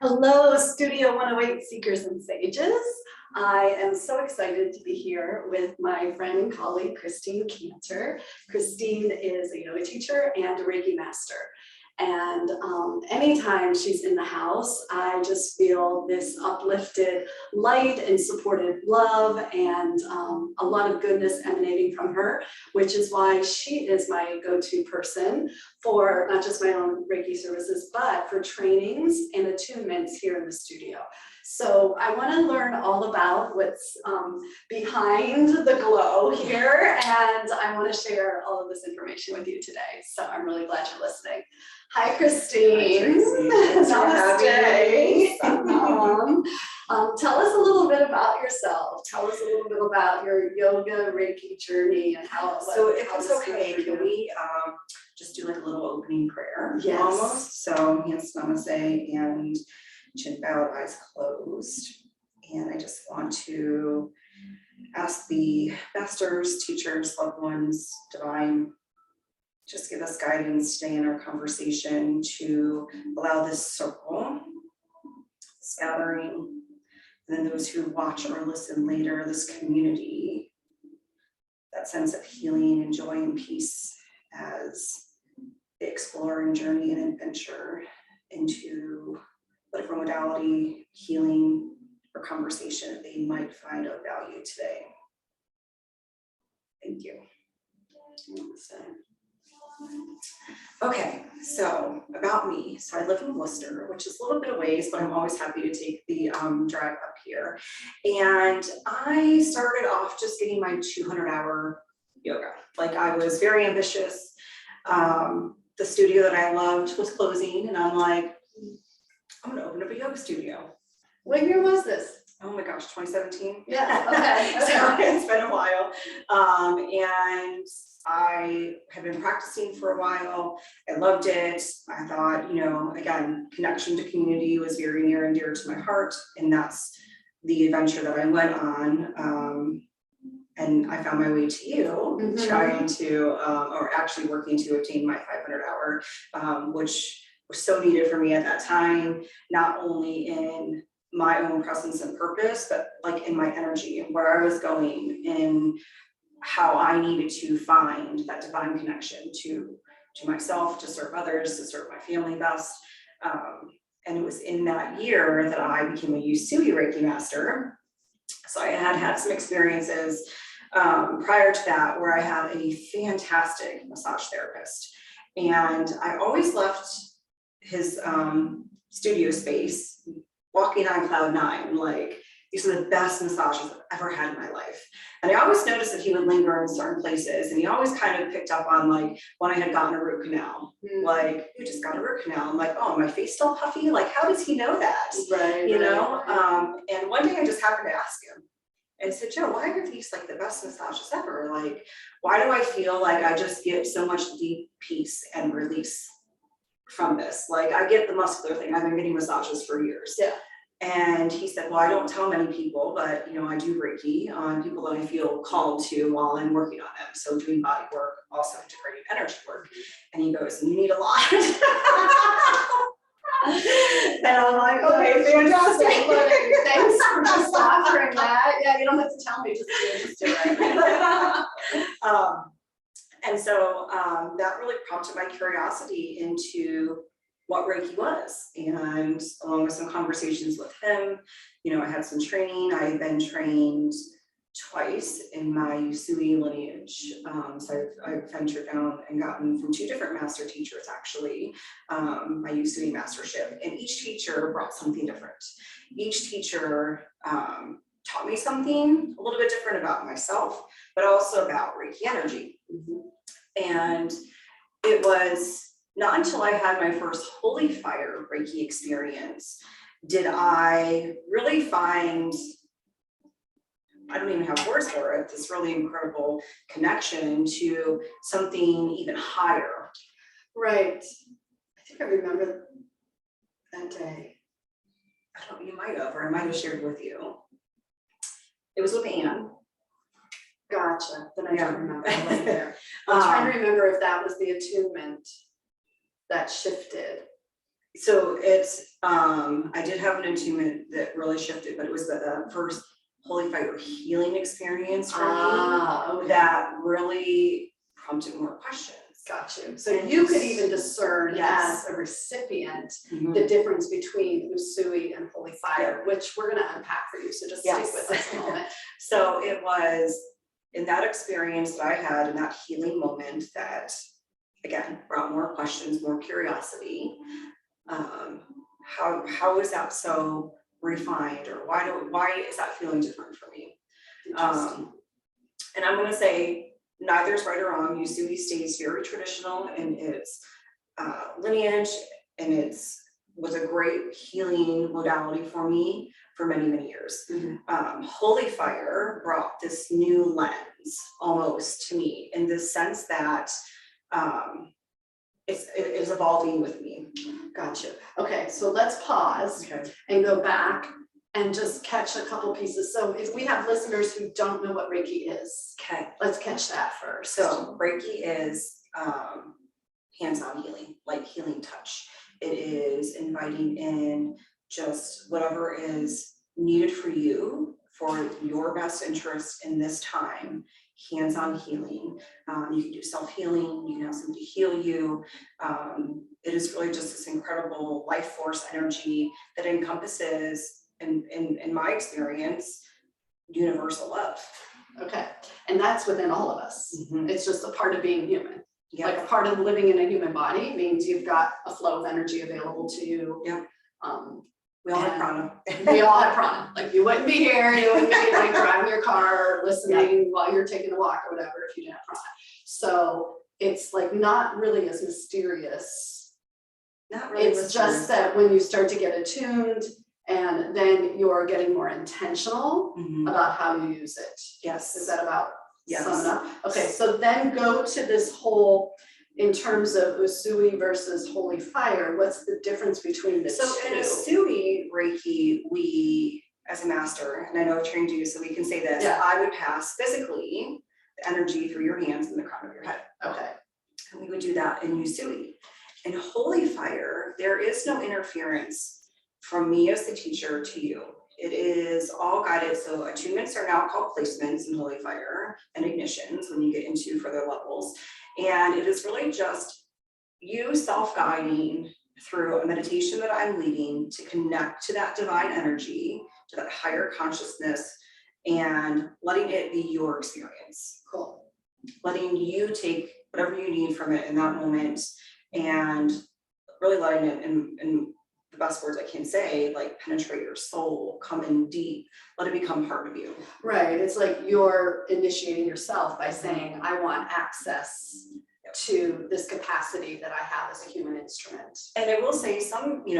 Hello, Studio 108 Seekers and Sages. I am so excited to be here with my friend and colleague, Christine Canter. Christine is a yoga teacher and a Reiki Master. And anytime she's in the house, I just feel this uplifted light and supported love and a lot of goodness emanating from her, which is why she is my go-to person for not just my own Reiki services, but for trainings and attunements here in the studio. So I want to learn all about what's behind the glow here, and I want to share all of this information with you today. So I'm really glad you're listening. Hi, Christine. Namaste. Tell us a little bit about yourself. Tell us a little bit about your yoga Reiki journey and how. So if it's okay, can we just do like a little opening prayer? Yes. Almost. So hands namaste and chin bowed, eyes closed. And I just want to ask the masters, teachers, loved ones, divine, just give us guidance today in our conversation to allow this circle, this gathering, and then those who watch or listen later, this community, that sense of healing and joy and peace as they explore and journey and adventure into whatever modality, healing, or conversation they might find of value today. Thank you. Okay, so about me. So I live in Worcester, which is a little bit of ways, but I'm always happy to take the drive up here. And I started off just getting my 200-hour yoga. Like I was very ambitious. The studio that I loved was closing, and I'm like, I'm gonna open up a yoga studio. What year was this? Oh my gosh, 2017. Yeah, okay. So it's been a while. And I have been practicing for a while. I loved it. I thought, you know, again, connection to community was very near and dear to my heart. And that's the adventure that I went on. And I found my way to you, trying to, or actually working to obtain my 500-hour, which was so needed for me at that time, not only in my own presence and purpose, but like in my energy and where I was going and how I needed to find that divine connection to myself, to serve others, to serve my family best. And it was in that year that I became a Usui Reiki Master. So I had some experiences prior to that where I had a fantastic massage therapist. And I always left his studio space walking on cloud nine, like these are the best massages I've ever had in my life. And I always noticed that he would linger in certain places, and he always kind of picked up on like when I had gotten a root canal, like you just got a root canal. I'm like, oh, my face still puffy. Like, how does he know that? Right. You know. And one day I just happened to ask him. And I said, Joe, why are these like the best massages ever? Like, why do I feel like I just get so much deep peace and release from this? Like, I get the muscular thing. I've been getting massages for years. Yeah. And he said, well, I don't tell many people, but you know, I do Reiki on people that I feel called to while I'm working on them. So doing body work, also integrating energy work. And he goes, you need a lot. And I'm like, okay, fantastic. Thanks for just offering that. Yeah, you don't have to tell me, just do it. And so that really prompted my curiosity into what Reiki was. And along with some conversations with him, you know, I had some training. I had been trained twice in my Usui lineage. So I've ventured down and gotten from 2 different master teachers, actually, my Usui mastership. And each teacher brought something different. Each teacher taught me something a little bit different about myself, but also about Reiki energy. And it was not until I had my first Holy Fire Reiki experience did I really find, I don't even have words for it, this really incredible connection to something even higher. Right. I think I remember that day. I don't, you might have, or I might have shared with you. It was with Anne. Gotcha. Then I don't remember. I wasn't there. I'm trying to remember if that was the attunement that shifted. So it's, I did have an attunement that really shifted, but it was the first Holy Fire healing experience for me Okay. that really prompted more questions. Got you. So you could even discern Yes. as a recipient Mhm. the difference between Usui and Holy Fire, which we're going to unpack for you. So just Yes. stick with us a moment. So it was in that experience that I had in that healing moment that, again, brought more questions, more curiosity. How is that so refined, or why is that feeling different for me? And I'm going to say neither is right or wrong. Usui stays very traditional in its lineage, and was a great healing modality for me for many, many years. Holy Fire brought this new lens almost to me in the sense that it is evolving with me. Gotcha. Okay, so let's pause and go back and just catch a couple pieces. So if we have listeners who don't know what Reiki is, let's catch that first. So Reiki is hands-on healing, like healing touch. It is inviting in just whatever is needed for you for your best interest in this time. Hands-on healing. You can do self-healing, you can have somebody heal you. It is really just this incredible life force energy that encompasses, in my experience, universal love. Okay, and that's within all of us. It's just a part of being human. Yeah. Like a part of living in a human body means you've got a flow of energy available to you. Yeah. We all have prana. We all have prana. Like you wouldn't be here, you wouldn't be like driving your car, listening while you're taking a walk or whatever if you didn't have prana. So it's like not really as mysterious. Not really. It's just that when you start to get attuned, and then you're getting more intentional about how you use it. Yes. Is that about yes. sum it up? Okay, so then go to this whole, in terms of Usui versus Holy Fire, what's the difference between the two? So in Usui Reiki, we, as a master, and I know I've trained you, so we can say this, I would pass physically the energy through your hands and the crown of your head. Okay. And we would do that in Usui. In Holy Fire, there is no interference from me as the teacher to you. It is all guided. So attunements are now called placements in Holy Fire and ignitions when you get into further levels. And it is really just you self-guiding through a meditation that I'm leading to connect to that divine energy, to that higher consciousness, and letting it be your experience. Cool. Letting you take whatever you need from it in that moment, and really letting it in the best words I can say, like penetrate your soul, come in deep, let it become part of you. Right, it's like you're initiating yourself by saying, I want access to this capacity that I have as a human instrument. And I will say some, we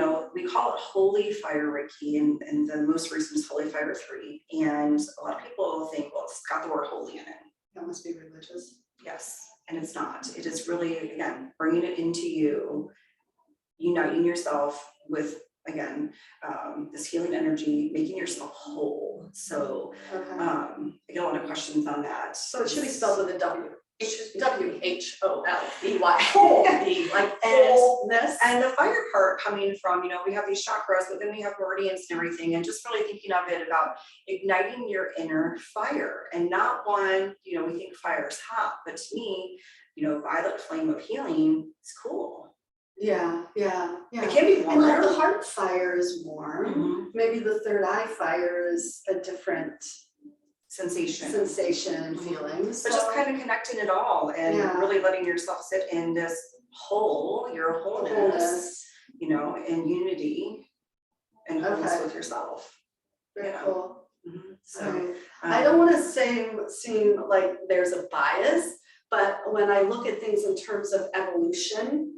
call it Holy Fire Reiki, and the most recent is Holy Fire 3. And a lot of people will think, well, it's got the word holy in it. That must be religious. Yes, and it's not. It is really, again, bringing it into you, uniting yourself with, again, this healing energy, making yourself whole. So I get a lot of questions on that. So it should be spelled with a W. W-H-O-L-E-Y, whole, like wholeness. And the fire part coming from, we have these chakras, but then we have meridians and everything, and just really thinking of it about igniting your inner fire, and not one, we think fire is hot, but to me, violet flame of healing is cool. Yeah. It can be warm. And like the heart fire is warm. Maybe the third eye fire is a different sensation and feelings. But just kind of connecting it all and really letting yourself sit in this your wholeness, in unity and wholeness with yourself. Very cool. So I don't want to seem like there's a bias, but when I look at things in terms of evolution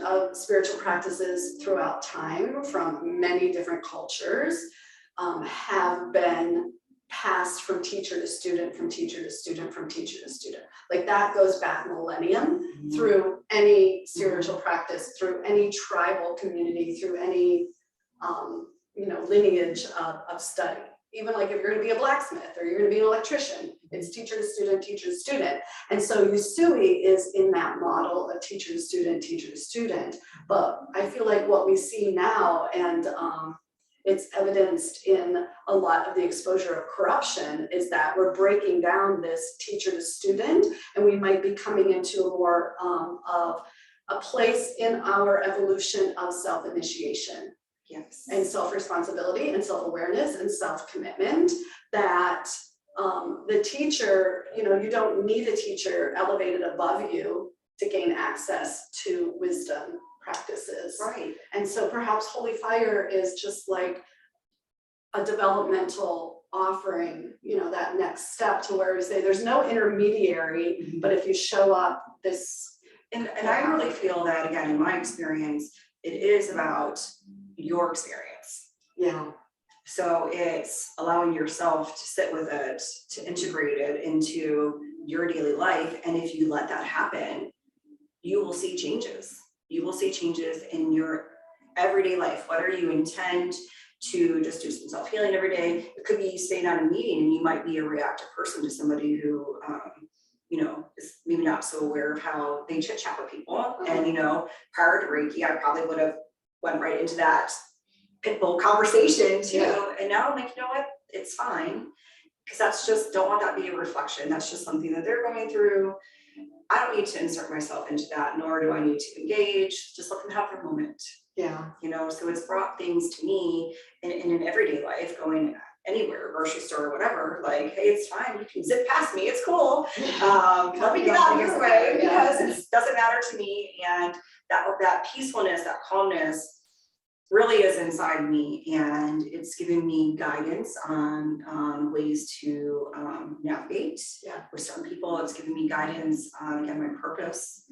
of spiritual practices throughout time from many different cultures, have been passed from teacher to student, from teacher to student, from teacher to student. Like that goes back millennium through any spiritual practice, through any tribal community, through any lineage of study. even like if you're gonna be a blacksmith or you're gonna be an electrician, it's teacher to student, teacher to student. And so Usui is in that model of teacher to student. But I feel like what we see now, and it's evidenced in a lot of the exposure of corruption, is that we're breaking down this teacher to student, and we might be coming into a more of a place in our evolution of self-initiation. Yes. And self-responsibility and self-awareness and self-commitment, that the teacher, you know, you don't need a teacher elevated above you to gain access to wisdom practices. Right. And so perhaps Holy Fire is just like a developmental offering, you know, that next step to where we say there's no intermediary, but if you show up this. And I really feel that, again, in my experience, it is about your experience. Yeah. So it's allowing yourself to sit with it, to integrate it into your daily life. And if you let that happen, you will see changes. You will see changes in your everyday life, whether you intend to just do some self-healing every day. It could be staying at a meeting and you might be a reactive person to somebody who, you know, is maybe not so aware of how they chit chat with people. And, you know, prior to Reiki, I probably would have went right into that pitbull conversation too. Yeah. And now I'm like, you know what, it's fine. Because that's just, don't want that to be a reflection. That's just something that they're going through. I don't need to insert myself into that, nor do I need to engage. Just let them have their moment. Yeah. You know, so it's brought things to me in an everyday life, going anywhere, grocery store or whatever, like, hey, it's fine, you can zip past me, it's cool. Let me get out of your way, because it doesn't matter to me. And that peacefulness, that calmness really is inside me, and it's given me guidance on ways to navigate. Yeah. With certain people, it's given me guidance on, again, my purpose,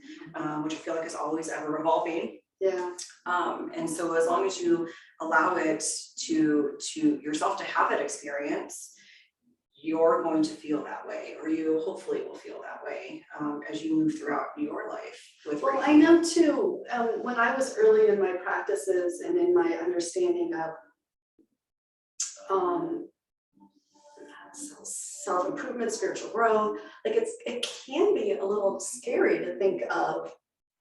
which I feel like is always ever evolving. Yeah. And so as long as you allow it to yourself to have that experience, you're going to feel that way, or you hopefully will feel that way as you move throughout your life. Well, I know too, when I was early in my practices and in my understanding of self-improvement, spiritual growth, like it can be a little scary to think of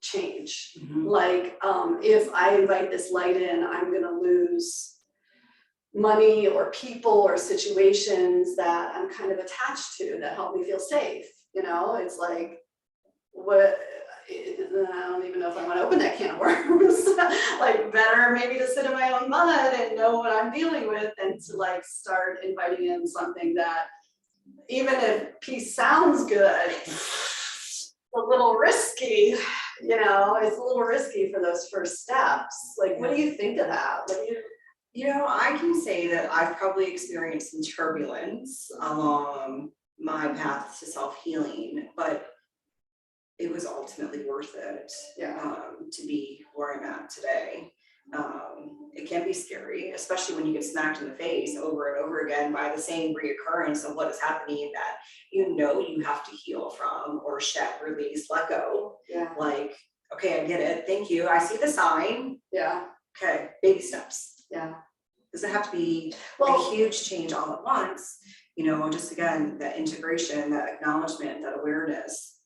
change. Mm-hmm. Like if I invite this light in, I'm gonna lose money or people or situations that I'm kind of attached to that help me feel safe. You know, it's like, what, I don't even know if I want to open that can of worms. Like, better maybe to sit in my own mud and know what I'm dealing with, than to like start inviting in something that, even if peace sounds good, it's a little risky. You know, it's a little risky for those first steps. Like, what do you think of that? What do you? You know, I can say that I've probably experienced some turbulence along my path to self-healing, but it was ultimately worth it. Yeah. To be where I'm at today. It can be scary, especially when you get smacked in the face over and over again by the same reoccurrence of what is happening that you know you have to heal from, or shed, release, let go. Yeah. Like, okay, I get it. Thank you. I see the sign. Yeah. Okay, baby steps. Yeah. Doesn't have to be a huge change all at once. You know, just again, that integration, that acknowledgement, that awareness,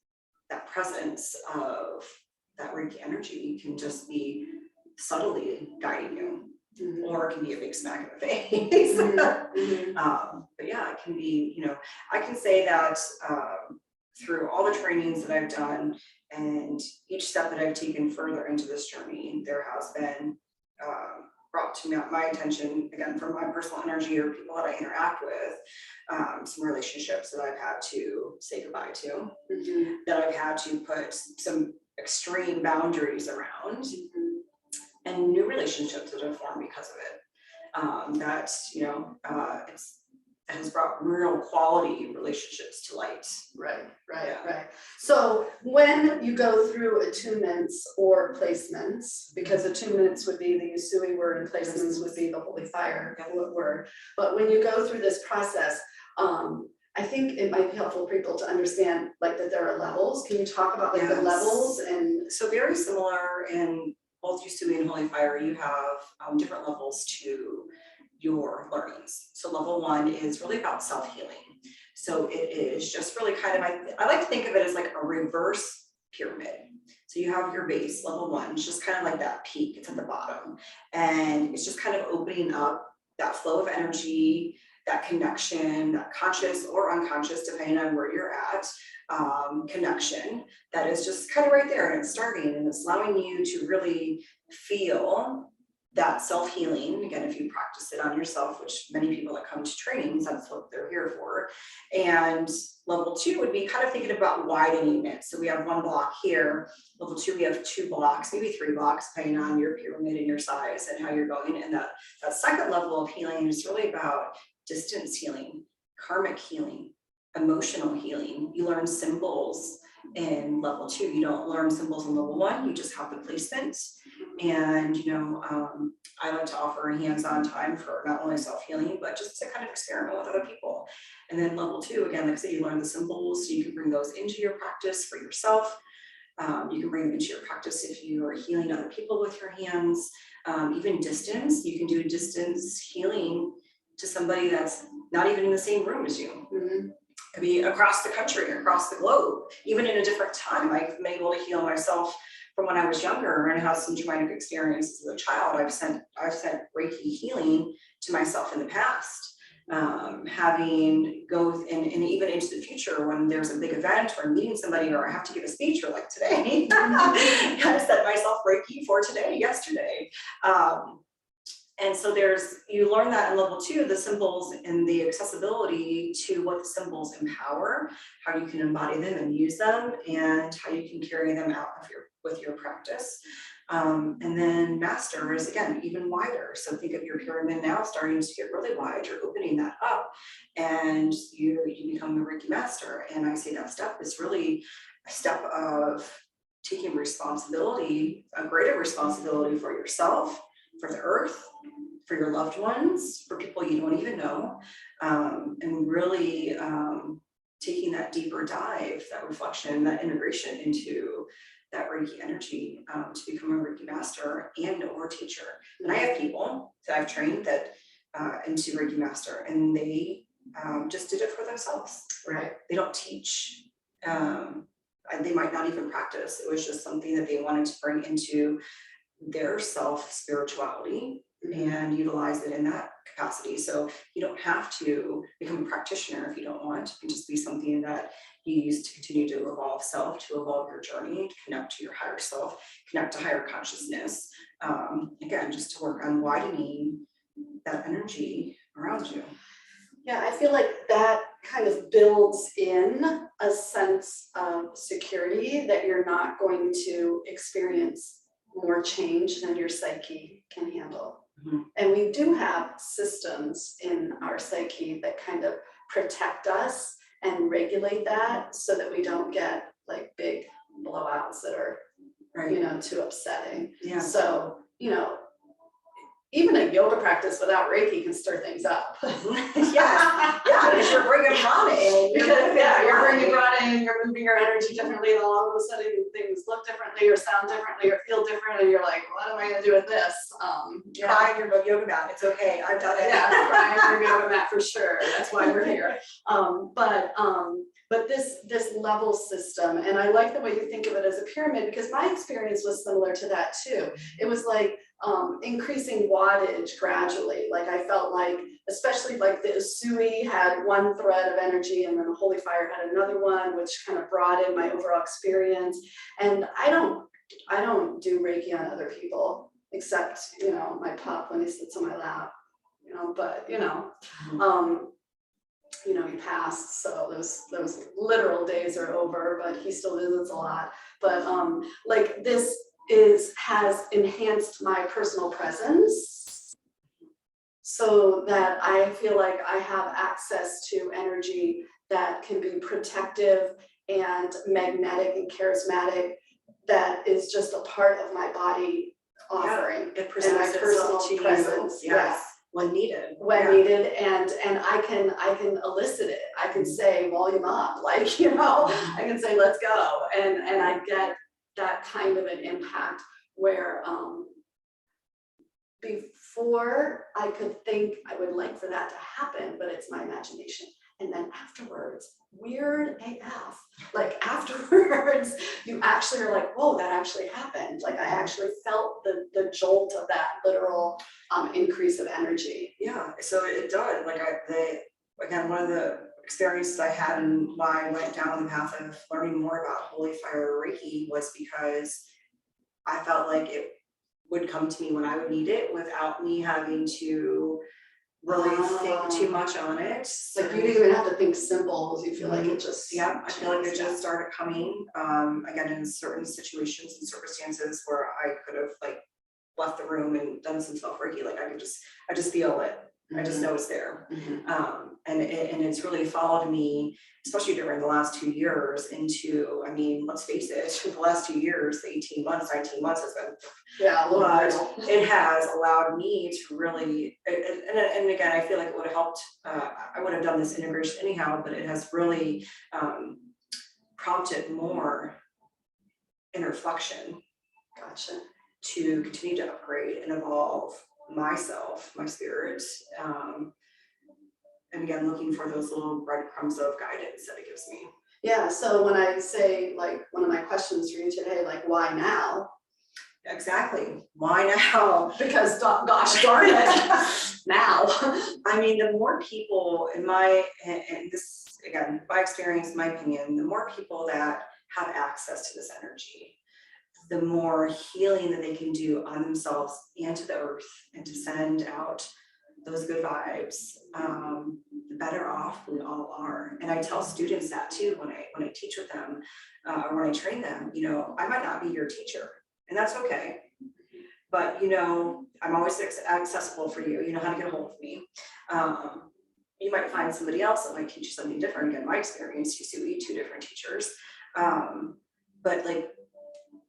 that presence of that Reiki energy can just be subtly guiding you. Mm-hmm. Or it can be a big smack in the face. Mm-hmm. But yeah, it can be, you know, I can say that through all the trainings that I've done and each step that I've taken further into this journey, there has been brought to my attention, again, from my personal energy or people that I interact with, some relationships that I've had to say goodbye to, mm-hmm. that I've had to put some extreme boundaries around, mm-hmm. and new relationships that have formed because of it. That, you know, it has brought real quality relationships to light. Right. So when you go through attunements or placements, because attunements would be the Usui word and placements would be the Holy Fire word, but when you go through this process, I think it might be helpful for people to understand like that there are levels. Can you talk about like the levels? And so very similar in both Usui and Holy Fire, you have different levels to your learnings. So level 1 is really about self-healing. So it is just really kind of, I like to think of it as like a reverse pyramid. So you have your base, level 1, it's just kind of like that peak, it's at the bottom. And it's just kind of opening up that flow of energy, that connection, that conscious or unconscious, depending on where you're at, connection that is just kind of right there, and it's starting, and it's allowing you to really feel that self-healing. Again, if you practice it on yourself, which many people that come to trainings, that's what they're here for. And level 2 would be kind of thinking about widening it. So we have 1 block here. Level 2, we have 2 blocks, maybe 3 blocks, depending on your pyramid and your size and how you're going. And that second level of healing is really about distance healing, karmic healing, emotional healing. You learn symbols in level 2. You don't learn symbols in level 1, you just have the placements. And I like to offer a hands-on time for not only self-healing, but just to kind of experiment with other people. And then level 2, again, like I say, you learn the symbols, so you can bring those into your practice for yourself. You can bring them into your practice if you are healing other people with your hands. Even distance, you can do distance healing to somebody that's not even in the same room as you. It could be across the country, across the globe, even in a different time. I've been able to heal myself from when I was younger and have some traumatic experiences as a child. I've sent Reiki healing to myself in the past. Having go and even into the future when there's a big event or I'm meeting somebody or I have to give a speech, or like today, kind of set myself Reiki for today, yesterday. And so you learn that in level 2, the symbols and the accessibility to what the symbols empower, how you can embody them and use them, and how you can carry them out with your practice. And then master is, again, even wider. So think of your pyramid now starting to get really wide, you're opening that up, and you become the Reiki Master. And I say that step is really a step of taking responsibility, a greater responsibility for yourself, for the earth, for your loved ones, for people you don't even know, and really taking that deeper dive, that reflection, that integration into that Reiki energy to become a Reiki Master and or teacher. And I have people that I've trained that into Reiki Master, and they just did it for themselves. Right. They don't teach. They might not even practice. It was just something that they wanted to bring into their self-spirituality and utilize it in that capacity. So you don't have to become a practitioner if you don't want. It can just be something that you use to continue to evolve self, to evolve your journey, to connect to your higher self, connect to higher consciousness. Again, just to work on widening that energy around you. Yeah, I feel like that kind of builds in a sense of security that you're not going to experience more change than your psyche can handle. And we do have systems in our psyche that kind of protect us and regulate that so that we don't get like big blowouts that are, too upsetting. Yeah. So, even a yoga practice without Reiki can stir things up. Yeah, because you're bringing prana in. You're bringing prana in, you're moving your energy differently, and all of a sudden things look differently or sound differently or feel different, and you're like, what am I going to do with this? Cry on your yoga mat. It's okay. I've done it. Yeah, cry on your yoga mat for sure. That's why we're here. But this level system, and I like the way you think of it as a pyramid, because my experience was similar to that too. It was like increasing wattage gradually. Like I felt like, especially like the Usui had one thread of energy, and then the Holy Fire had another one, which kind of broadened my overall experience. And I don't do Reiki on other people, except my pup when he sits on my lap. He passed, so those literal days are over, but he still visits a lot. But like this has enhanced my personal presence so that I feel like I have access to energy that can be protective and magnetic and charismatic, that is just a part of my body offering. It presents itself to you. Yes. When needed. Needed, and I can elicit it. I can say volume up, I can say let's go, and I get that kind of an impact where before I could think I would like for that to happen, but it's my imagination. And then afterwards, weird AF, like afterwards, you actually are like, whoa, that actually happened. Like I actually felt the jolt of that literal increase of energy. Yeah, so it does. Like again, one of the experiences I had and why I went down the path of learning more about Holy Fire Reiki was because I felt like it would come to me when I would need it without me having to really think too much on it. So, Like you didn't even have to think symbols, you feel like it just. yeah, I feel like it just started coming, again, in certain situations and circumstances where I could have like left the room and done some self Reiki, like I just feel it. I just know it's there. And it's really followed me, especially during the last 2 years into, I mean, let's face it, the last 2 years, 18 months, 19 months has been, but it has allowed me to really, and again, I feel like it would have helped, I would have done this integration anyhow, but it has really prompted more inner reflection. Gotcha. To continue to upgrade and evolve myself, my spirit, and again, looking for those little breadcrumbs of guidance that it gives me. Yeah, so when I say, like, one of my questions for you today, like, why now? Exactly. Why now? Because gosh darn it, now. I mean, the more people in my, and this, again, by experience, my opinion, the more people that have access to this energy, the more healing that they can do on themselves and to the earth, and to send out those good vibes, the better off we all are. And I tell students that too when I teach with them, or when I train them. You know, I might not be your teacher, and that's okay. But you know, I'm always accessible for you. You know how to get a hold of me. You might find somebody else that might teach you something different. Again, my experience, you see, we two different teachers. But like,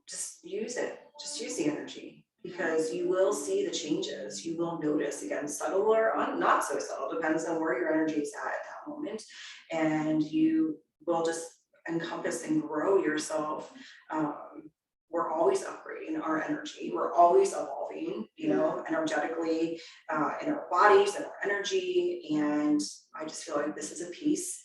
just use it. Just use the energy, because you will see the changes. You will notice, again, subtle or not so subtle, depends on where your energy is at that moment, and you will just encompass and grow yourself. We're always upgrading our energy. We're always evolving, you know, energetically, in our bodies and our energy. And I just feel like this is a piece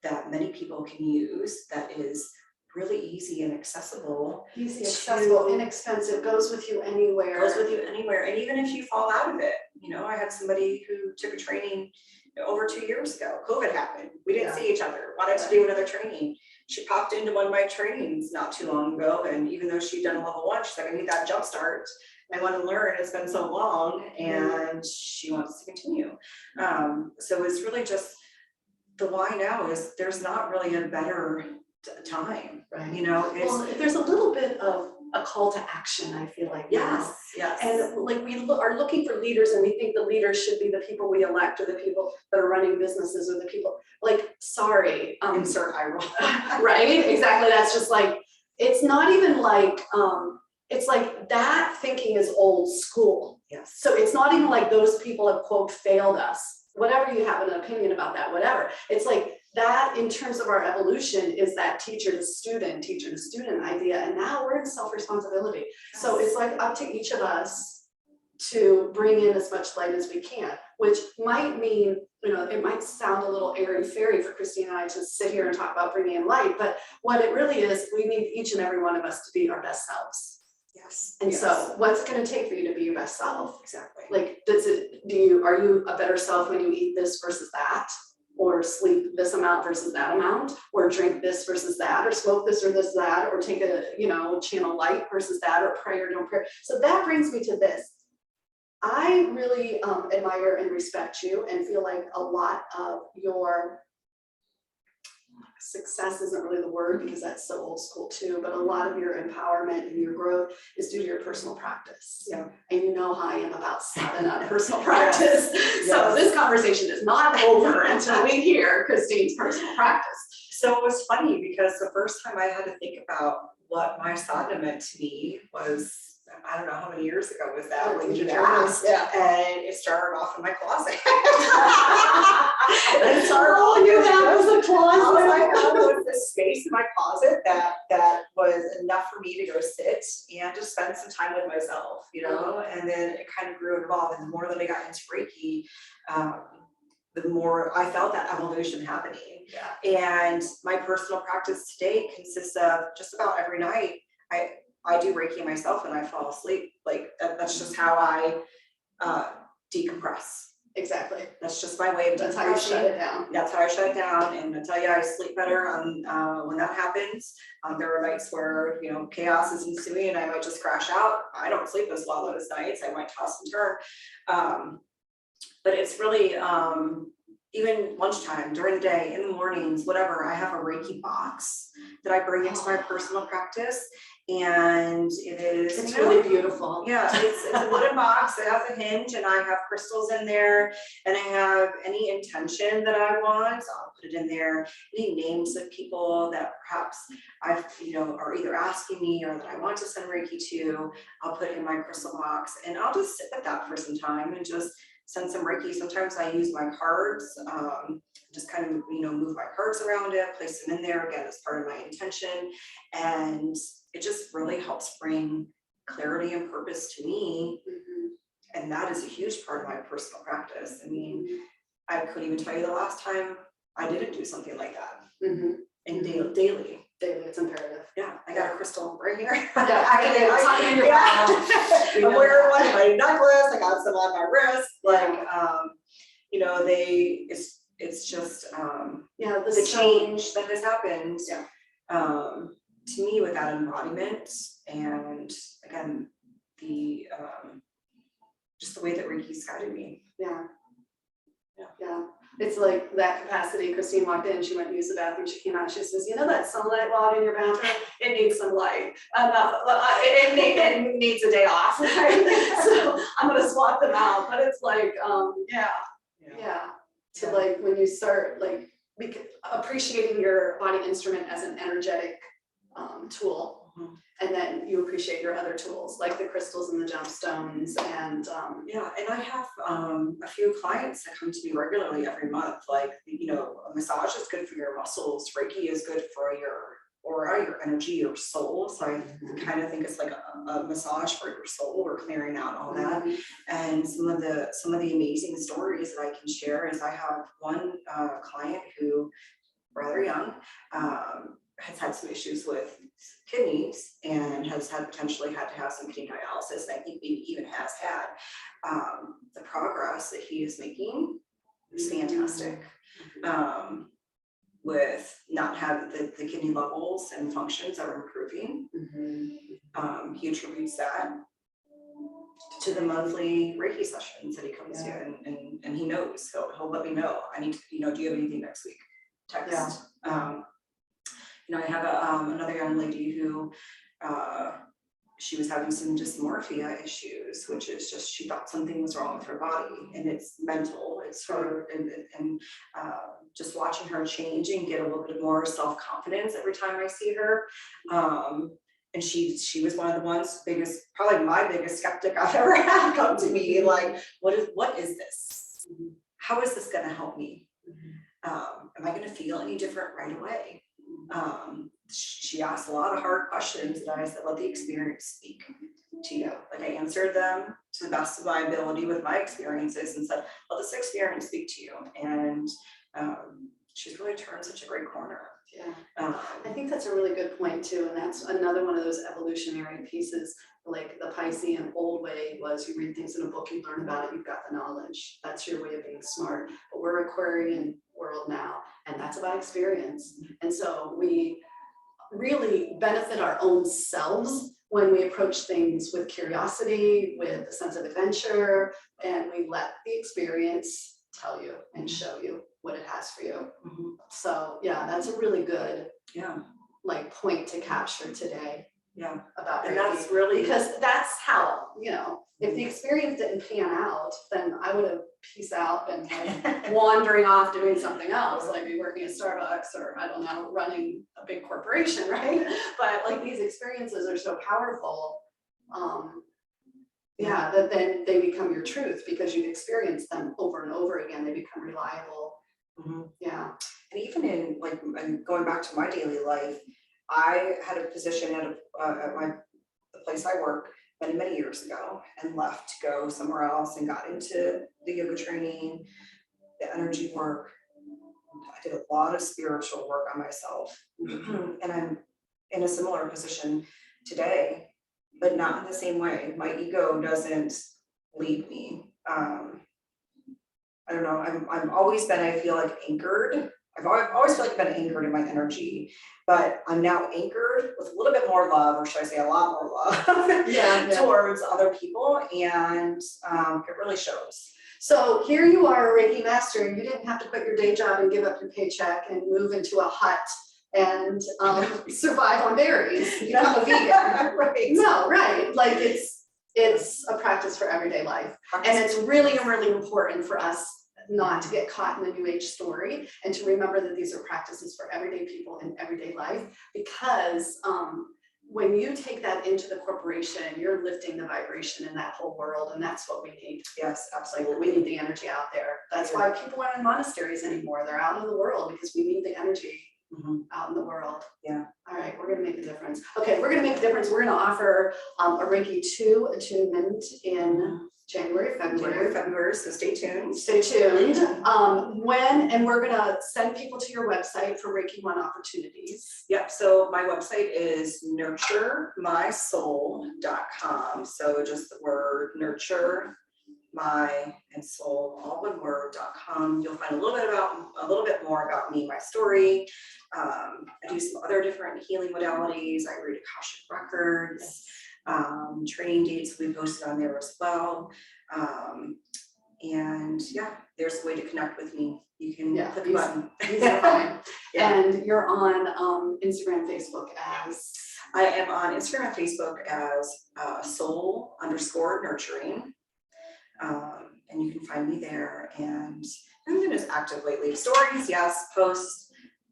that many people can use that is really easy and accessible. Easy, accessible, inexpensive, goes with you anywhere. Goes with you anywhere. And even if you fall out of it, you know, I had somebody who took a training over 2 years ago. COVID happened. We didn't see each other. Wanted to do another training. She popped into one of my trainings not too long ago. And even though she'd done a level 1, she's like, I need that jump start. I want to learn. It's been so long. And she wants to continue. So it's really just, the why now is there's not really a better time, right? You know, well, there's a little bit of a call to action, I feel like. Yes. And like we are looking for leaders, and we think the leaders should be the people we elect, or the people that are running businesses, or the people, like, sorry, insert eye roll. Right, exactly. That's just like, it's not even like, it's like that thinking is old school. Yes. So it's not even like those people have, quote, failed us. Whatever you have an opinion about that, whatever. It's like that, in terms of our evolution, is that teacher to student idea. And now we're in self-responsibility. Yes. So it's like up to each of us to bring in as much light as we can, which might mean, you know, it might sound a little airy-fairy for Christine and I to sit here and talk about bringing in light, but what it really is, we need each and every one of us to be our best selves. Yes. And so what's it going to take for you to be your best self? Exactly. Like, are you a better self when you eat this versus that, or sleep this amount versus that amount, or drink this versus that, or smoke this or this, that, or take a, you know, channel light versus that, or pray or don't pray? So that brings me to this. I really admire and respect you, and feel like a lot of your success isn't really the word, because that's so old school too, but a lot of your empowerment and your growth is due to your personal practice. Yeah. And you know how I am about sadhana, personal practice. Yes. So this conversation is not over until we hear Christine's personal practice. So it was funny, because the first time I had to think about what my sadhana meant to me was, I don't know how many years ago was that Oh, when you goodness, asked, yeah. and it started off in my closet. That's all you have is a closet. All I had was this space in my closet that was enough for me to go sit and just spend some time with myself, you know, and then it kind of grew and evolved. And the more that I got into Reiki, the more I felt that evolution happening. Yeah. And my personal practice today consists of just about every night, I do Reiki myself and I fall asleep. Like that's just how I decompress. Exactly. That's just my way of decompressing. That's how you shut it down. That's how I shut it down. And I tell you, I sleep better on when that happens. There are nights where, you know, chaos is ensuing and I might just crash out. I don't sleep as well those nights. I might toss and turn. But it's really, even lunchtime, during the day, in the mornings, whatever, I have a Reiki box that I bring into my personal practice. And It's really beautiful. Yeah, it's a wooden box. It has a hinge and I have crystals in there and I have any intention that I want. So I'll put it in there. Any names of people that perhaps I've, you know, are either asking me or that I want to send Reiki to, I'll put in my crystal box and I'll just sit with that for some time and just send some Reiki. Sometimes I use my cards, just kind of, you know, move my cards around it, place them in there again as part of my intention. And it just really helps bring clarity and purpose to me. Mm-hmm. And that is a huge part of my personal practice. I mean, I couldn't even tell you the last time I didn't do something like that. Mm-hmm. And daily. Daily, it's imperative. Yeah, I got a crystal right here. Yeah, I'm wearing one in my necklace. I got some on my wrist. Like, you know, it's just the change that has happened. Yeah. To me, with that embodiment, and again, the just the way that Reiki's guided me. Yeah. It's like that capacity. Christine walked in, she went to use the bathroom, she came out, she says, you know that sunlight log in your bathroom? It needs some light. It needs a day off, right? So I'm gonna swap them out, but it's like, to like, when you start like appreciating your body instrument as an energetic tool. And then you appreciate your other tools like the crystals and the gemstones and and I have a few clients that come to me regularly every month. Like, you know, a massage is good for your muscles, Reiki is good for your aura, your energy, your soul. So I kind of think it's like a massage for your soul. We're clearing out all that. And some of the amazing stories that I can share is I have one client who, rather young, has had some issues with kidneys and has potentially had to have some kidney dialysis. And I think maybe even has had. The progress that he is making is fantastic. With not having the kidney levels and functions are improving. He attributes that to the monthly Reiki sessions that he comes to, and he knows, he'll let me know. I need to, you know, do you have anything next week? Text. You know, I have another young lady who she was having some dysmorphia issues, which is just she thought something was wrong with her body, and it's mental. It's her, and just watching her change and get a little bit more self-confidence every time I see her. And she was one of the ones probably my biggest skeptic I've ever had come to me. Like, what is this? How is this going to help me? Am I going to feel any different right away? She asked a lot of hard questions, and I said, let the experience speak to you. Like, I answered them to the best of my ability with my experiences and said, let this experience speak to you. And she's really turned such a great corner. I think that's a really good point too, and that's another one of those evolutionary pieces. Like the Piscean old way was you read things in a book, you learn about it, you've got the knowledge. That's your way of being smart. But we're Aquarian world now, and that's about experience. And so we really benefit our own selves when we approach things with curiosity, with a sense of adventure, and we let the experience tell you and show you what it has for you. So yeah, that's a really good like point to capture today. About and Reiki. that's really, because that's how, you know, if the experience didn't pan out, then I would have peaced out and like wandering off doing something else, like be working at Starbucks or I don't know, running a big corporation, right? But like these experiences are so powerful Yeah, that then they become your truth because you've experienced them over and over again. They become reliable. Yeah. And even in like, and going back to my daily life, I had a position at the place I work many years ago and left to go somewhere else and got into the yoga training, the energy work. I did a lot of spiritual work on myself. And I'm in a similar position today, but not in the same way. My ego doesn't lead me. I don't know, I'm always been, I feel like, anchored. I've always feel like I've been anchored in my energy, but I'm now anchored with a little bit more love, or should I say a lot more love towards other people, and it really shows. So here you are, a Reiki Master. You didn't have to quit your day job and give up your paycheck and move into a hut and survive on berries. You become a vegan. Right. No, right. Like it's a practice for everyday life. And it's really, really important for us not to get caught in the New Age story and to remember that these are practices for everyday people in everyday life, because when you take that into the corporation, you're lifting the vibration in that whole world, and that's what we need. Yes, absolutely. Like, we need the energy out there. That's why people aren't in monasteries anymore. They're out in the world because we need the energy out in the world. Yeah. All right, we're gonna make a difference. Okay, we're gonna make a difference. We're gonna offer a Reiki 2 attunement in January, February. So stay tuned. Stay tuned. And we're gonna send people to your website for Reiki 1 opportunities. Yep, so my website is nurturemysoul.com. So just the word nurture, my, and soul, all one word.com. You'll find a little bit more about me, my story. I do some other different healing modalities. I read Akashic records. Training dates we posted on there as well. And yeah, there's a way to connect with me. You can click a button. These are fine. And you're on Instagram, Facebook as? I am on Instagram and Facebook as soul_nurturing. And you can find me there. And I'm just active lately. Stories, yes, posts.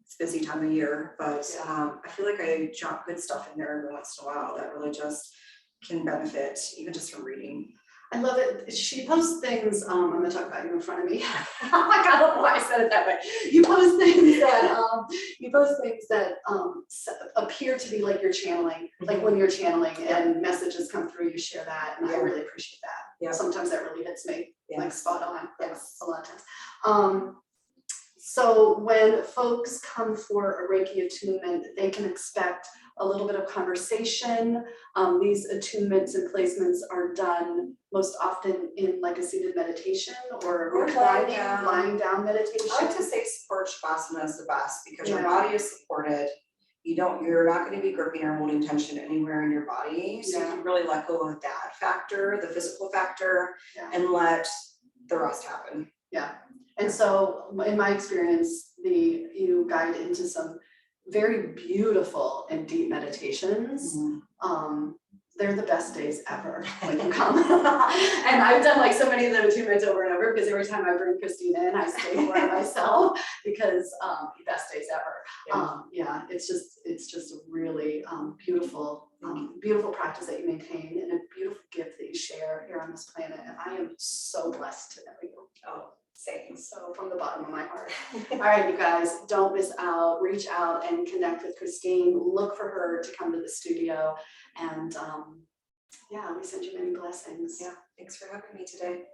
It's a busy time of year, but I feel like I drop good stuff in there every once in a while that really just can benefit, even just from reading. I love it. She posts things, I'm gonna talk about you in front of me. Oh my God, I don't know why I said it that way. You post things that appear to be like you're channeling, like when you're channeling and messages come through, you share that, and I really appreciate that. Yeah. Sometimes that really hits me, like spot on. Yes, a lot of times. So when folks come for a Reiki attunement, they can expect a little bit of conversation. These attunements and placements are done most often in like a seated meditation or lying down meditation. I like to say support shavasana is the best because your body is supported. You're not going to be gripping or holding tension anywhere in your body. So you can really let go of that factor, the physical factor, and let the rest happen. Yeah. And so in my experience, you guide into some very beautiful and deep meditations. They're the best days ever when you come. And I've done like so many of them attunements over and over, because every time I bring Christine in, I stay for it myself, because best days ever. It's just a really beautiful practice that you maintain, and a beautiful gift that you share here on this planet. And I am so blessed to know you. Oh, same. So from the bottom of my heart. All right, you guys, don't miss out. Reach out and connect with Christine. Look for her to come to the studio. And we send you many blessings. Yeah, thanks for having me today.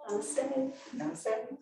Namaste. Namaste.